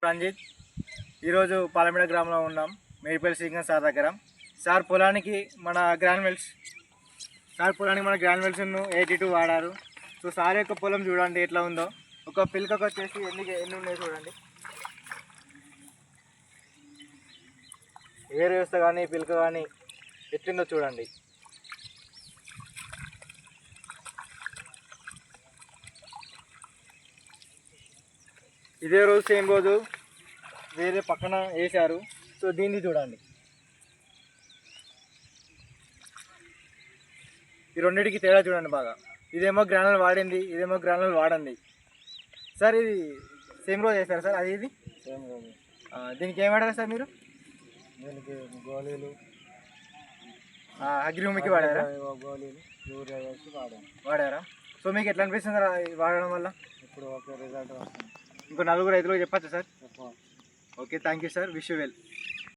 రంజిత్ ఈరోజు పాలమేడ గ్రామంలో ఉన్నాం. మేడిపల్లి శ్రీకాంత్ సార్ దగ్గర. సార్ పొలానికి మన గ్రాన్యువల్స్ 82 వాడారు. సో సార్ యొక్క పొలం చూడండి ఎట్లా ఉందో. ఒక పిలకకు వచ్చేసి ఎన్ని ఉన్నాయి చూడండి. వేరే వ్యవస్థ కానీ పిలక కానీ ఎట్లుందో చూడండి. ఇదే రోజు సేమ్ రోజు వేరే పక్కన వేశారు. సో దీన్ని చూడండి. ఈ రెండింటికి తేడా చూడండి బాగా. ఇదేమో గ్రానుల్ వాడింది, ఇదేమో గ్రానుల్ వాడండి. సార్ ఇది సేమ్ రోజు వేశారు సార్, అది ఇది సేమ్ రోజు. దీనికి ఏం వాడారు సార్ మీరు? దీనికి గోళీలు అగ్రిభూమికి వాడారా? గోళీలు యూరియా వేసి వాడారా? సో మీకు ఎట్లా అనిపిస్తుంది వాడడం వల్ల? ఇప్పుడు ఒక రిజల్ట్ వస్తుంది. ఇంకో 4 రైతులకు చెప్పచ్చా సార్? చెప్పండి. Okay, thank you sir. Wish you well.